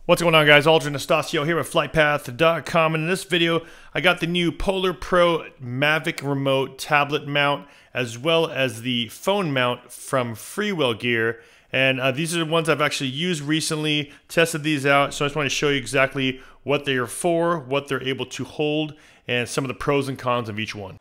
What's going on, guys? Aldrin Nastasio here with flightpath.com, and in this video I got the new PolarPro Mavic remote tablet mount as well as the phone mount from Freewell Gear, and these are the ones I've actually used recently, tested these out, so I just want to show you exactly what they are for, what they're able to hold, and some of the pros and cons of each one.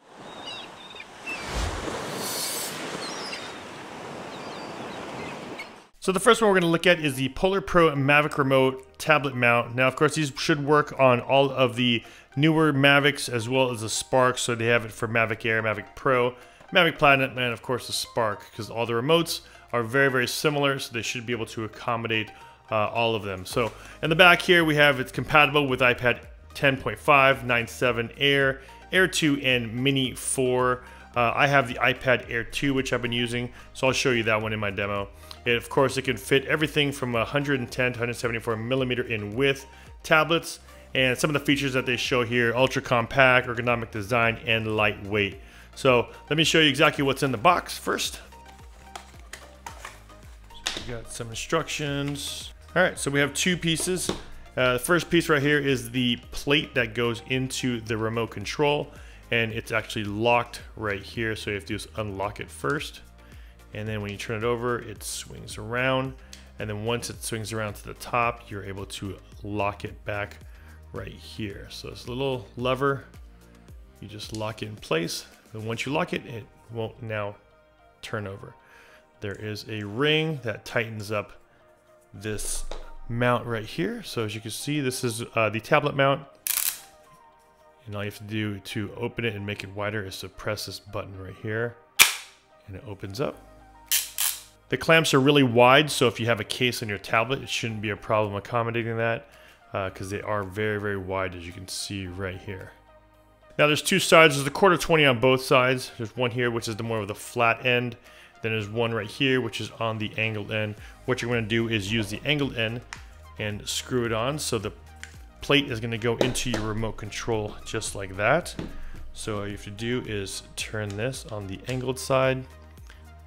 So the first one we're going to look at is the PolarPro Mavic remote tablet mount. Now, of course, these should work on all of the newer Mavics as well as the Spark. So they have it for Mavic Air, Mavic Pro, Mavic Platinum, and of course the Spark, because all the remotes are very, very similar. So they should be able to accommodate all of them. So in the back here, we have it's compatible with iPad 10.5, 9.7 Air, Air 2, and Mini 4. I have the iPad Air 2, which I've been using, so I'll show you that one in my demo. Of course, it can fit everything from 110 to 174 millimeter in width tablets, and some of the features that they show here: ultra compact, ergonomic design, and lightweight. So let me show you exactly what's in the box first. So we got some instructions. All right, so we have two pieces. The first piece right here is the plate that goes into the remote control, and it's actually locked right here, so you have to just unlock it first. And then when you turn it over, it swings around. And then once it swings around to the top, you're able to lock it back right here. So it's a little lever. You just lock it in place. And once you lock it, it won't now turn over. There is a ring that tightens up this mount right here. So as you can see, this is the tablet mount. And all you have to do to open it and make it wider is to press this button right here, and it opens up. The clamps are really wide, so if you have a case on your tablet, it shouldn't be a problem accommodating that, because they are very, very wide, as you can see right here. Now there's two sides. There's a 1/4-20 on both sides. There's one here, which is the more of the flat end. Then there's one right here, which is on the angled end. What you're going to do is use the angled end and screw it on, so the plate is going to go into your remote control just like that. So all you have to do is turn this on the angled side.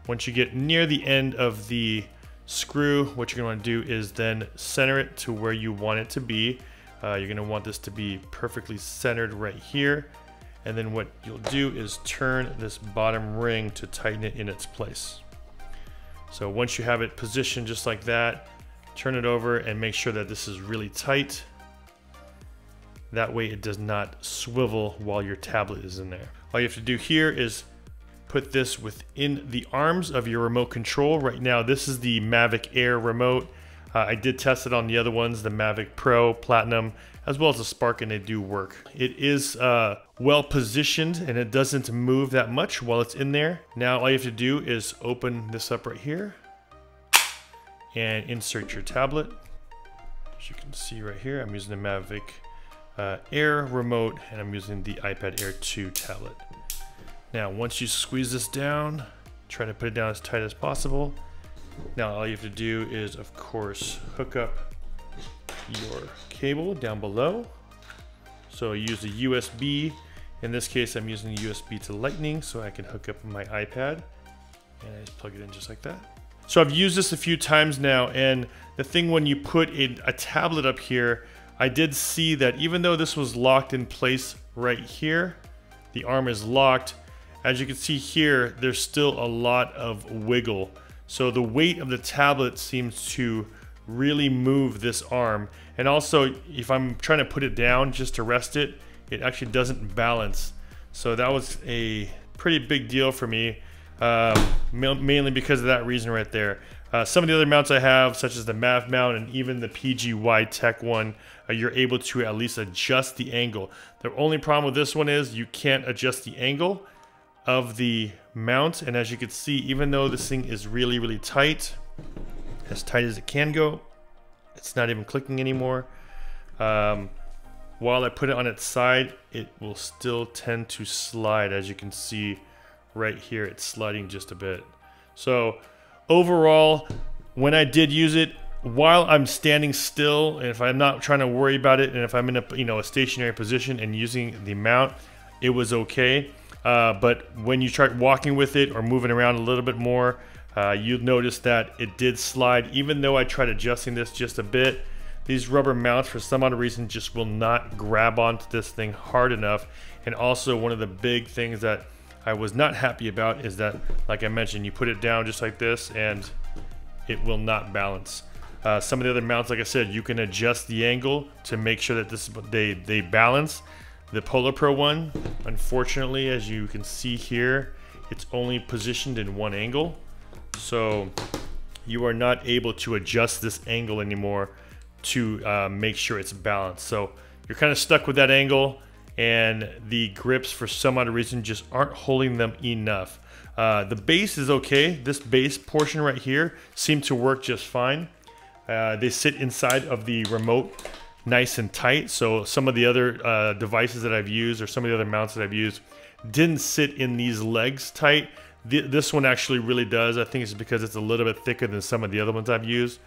Once you get near the end of the screw, what you're going to do is then center it to where you want it to be. You're going to want this to be perfectly centered right here. And then what you'll do is turn this bottom ring to tighten it in its place. So once you have it positioned just like that, turn it over and make sure that this is really tight. That way it does not swivel while your tablet is in there. All you have to do here is put this within the arms of your remote control. Right now, this is the Mavic Air remote. I did test it on the other ones, the Mavic Pro, Platinum, as well as the Spark, and they do work. It is well positioned, and it doesn't move that much while it's in there. Now, all you have to do is open this up right here and insert your tablet. As you can see right here, I'm using the Mavic Air remote, and I'm using the iPad Air 2 tablet. Now, once you squeeze this down, try to put it down as tight as possible. Now, all you have to do is, of course, hook up your cable down below. So use a USB. In this case, I'm using the USB to Lightning, so I can hook up my iPad, and I just plug it in just like that. So I've used this a few times now, and the thing when you put a tablet up here, I did see that even though this was locked in place right here, the arm is locked. As you can see here, there's still a lot of wiggle. So the weight of the tablet seems to really move this arm. And also, if I'm trying to put it down just to rest it, it actually doesn't balance. So that was a pretty big deal for me, mainly because of that reason right there. Some of the other mounts I have, such as the Mav mount and even the PGY Tech one, you're able to at least adjust the angle. The only problem with this one is you can't adjust the angle of the mount, and as you can see, even though this thing is really, really tight, as tight as it can go, it's not even clicking anymore. While I put it on its side, it will still tend to slide. As you can see right here, it's sliding just a bit. So overall, when I did use it, while I'm standing still, and if I'm not trying to worry about it, and if I'm in a stationary position and using the mount, it was okay. But when you start walking with it or moving around a little bit more, you'll notice that it did slide. Even though I tried adjusting this just a bit, these rubber mounts for some odd reason just will not grab onto this thing hard enough. And also one of the big things that I was not happy about is that, like I mentioned, you put it down just like this and it will not balance. Some of the other mounts, like I said, you can adjust the angle to make sure that they balance. The PolarPro one, unfortunately, as you can see here, it's only positioned in one angle. So you are not able to adjust this angle anymore to make sure it's balanced. So you're kind of stuck with that angle, and the grips for some odd reason just aren't holding them enough. The base is okay. This base portion right here seemed to work just fine. They sit inside of the remote nice and tight. So some of the other devices that I've used, or some of the other mounts that I've used, didn't sit in these legs tight. This one actually really does. I think it's because it's a little bit thicker than some of the other ones I've used.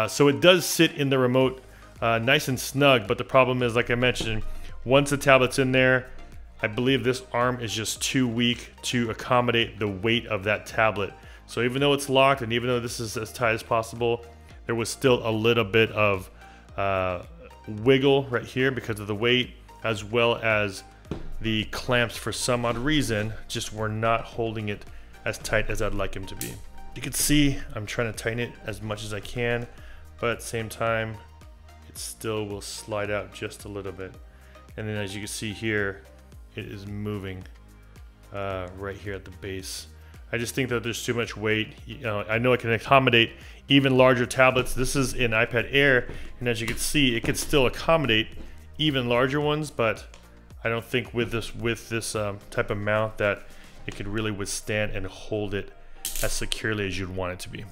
So it does sit in the remote nice and snug, but the problem is, like I mentioned, once the tablet's in there, I believe this arm is just too weak to accommodate the weight of that tablet. So even though it's locked, and even though this is as tight as possible, there was still a little bit of wiggle right here because of the weight, as well as the clamps for some odd reason just were not holding it as tight as I'd like them to be. You can see I'm trying to tighten it as much as I can, but at the same time it still will slide out just a little bit. And then as you can see here, it is moving right here at the base. I just think that there's too much weight. You know, I know it can accommodate even larger tablets. This is an iPad Air, and as you can see, it can still accommodate even larger ones, but I don't think with this type of mount that it could really withstand and hold it as securely as you'd want it to be.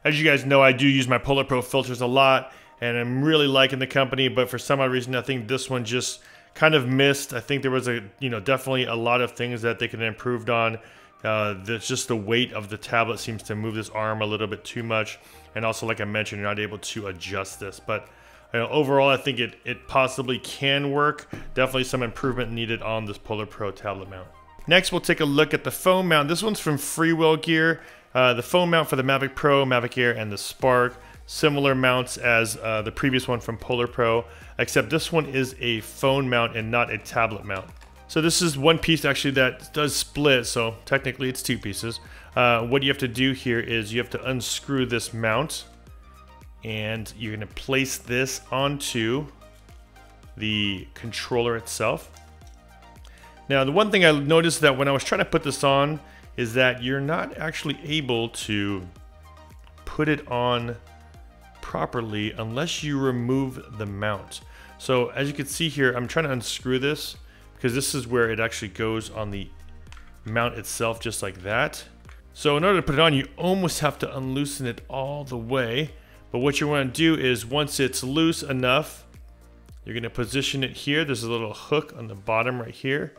As you guys know, I do use my PolarPro filters a lot, and I'm really liking the company, but for some odd reason, I think this one just kind of missed. I think there was definitely a lot of things that they could have improved on. Just the weight of the tablet seems to move this arm a little bit too much, and also, like I mentioned, you're not able to adjust this. But overall, I think it possibly can work. Definitely some improvement needed on this PolarPro tablet mount. Next, we'll take a look at the phone mount. This one's from Freewell gear. The phone mount for the Mavic Pro, Mavic Air, and the Spark. Similar mounts as the previous one from PolarPro, except this one is a phone mount and not a tablet mount. So this is one piece actually that does split, so technically it's two pieces. What you have to do here is you have to unscrew this mount, and you're going to place this onto the controller itself. Now, the one thing I noticed that when I was trying to put this on is that you're not actually able to put it on properly unless you remove the mount. So as you can see here, I'm trying to unscrew this because this is where it actually goes on the mount itself, just like that. So in order to put it on, you almost have to unloosen it all the way. But what you want to do is, once it's loose enough, you're going to position it here. There's a little hook on the bottom right here.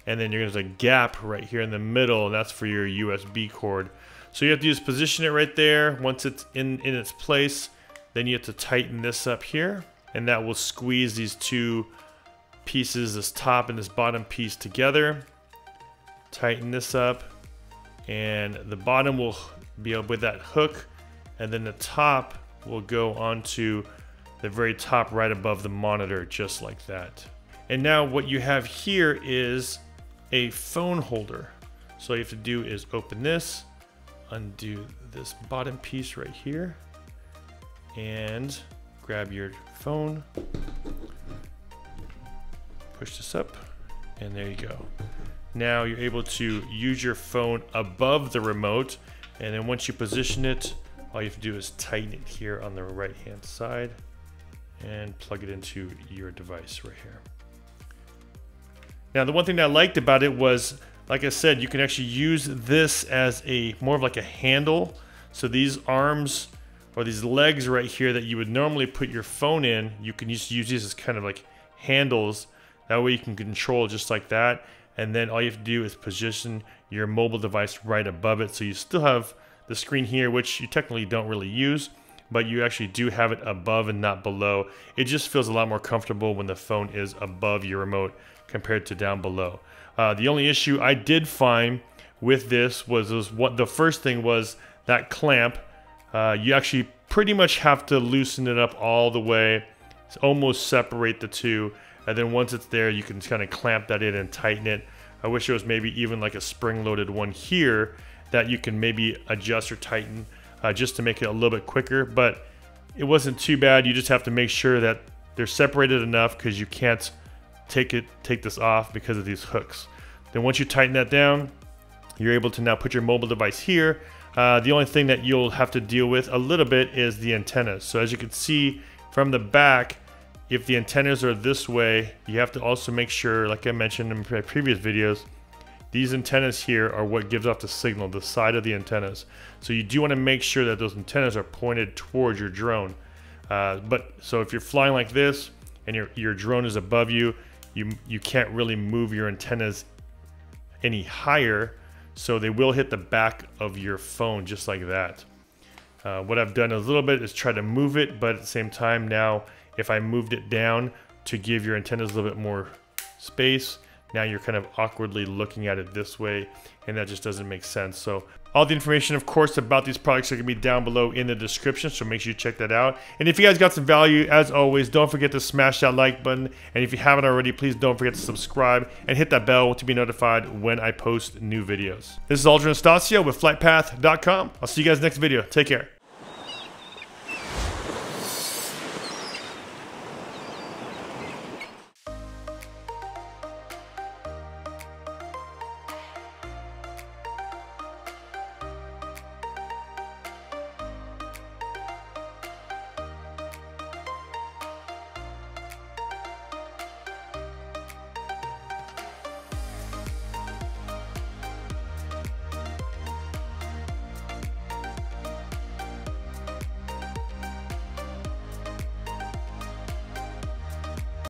And then there's a gap right here in the middle, and that's for your USB cord. So you have to just position it right there. Once it's in its place, then you have to tighten this up here, and that will squeeze these two pieces, this top and this bottom piece, together. Tighten this up, and the bottom will be with that hook, and then the top will go onto the very top right above the monitor, just like that. And now what you have here is a phone holder. So all you have to do is open this, undo this bottom piece right here, and grab your phone, push this up, and there you go. Now you're able to use your phone above the remote, and then once you position it, all you have to do is tighten it here on the right hand side and plug it into your device right here. Now, the one thing that I liked about it was, like I said, you can actually use this as more of like a handle. So these arms, or these legs right here that you would normally put your phone in, you can just use these as kind of like handles. That way you can control just like that. And then all you have to do is position your mobile device right above it. So you still have the screen here, which you technically don't really use, but you actually do have it above and not below. It just feels a lot more comfortable when the phone is above your remote compared to down below. The only issue I did find with this was the first thing was that clamp. You actually pretty much have to loosen it up all the way almost separate the two. And then once it's there, you can kind of clamp that in and tighten it. I wish there was maybe even like a spring-loaded one here that you can maybe adjust or tighten just to make it a little bit quicker. But it wasn't too bad. You just have to make sure that they're separated enough because you can't take this off because of these hooks. Then once you tighten that down, you're able to now put your mobile device here. The only thing that you'll have to deal with a little bit is the antennas. So as you can see from the back, if the antennas are this way, you have to also make sure, like I mentioned in my previous videos, these antennas here are what gives off the signal, the side of the antennas. So you do want to make sure that those antennas are pointed towards your drone. So if you're flying like this and your drone is above you, you can't really move your antennas any higher, so they will hit the back of your phone just like that. What I've done a little bit is try to move it, but at the same time now, if I moved it down to give your antennas a little bit more space, now you're kind of awkwardly looking at it this way, and that just doesn't make sense. So all the information, of course, about these products are going to be down below in the description, so make sure you check that out. And if you guys got some value, as always, don't forget to smash that like button. And if you haven't already, please don't forget to subscribe and hit that bell to be notified when I post new videos. This is Aldrin Estacio with FlightPath.com. I'll see you guys next video. Take care.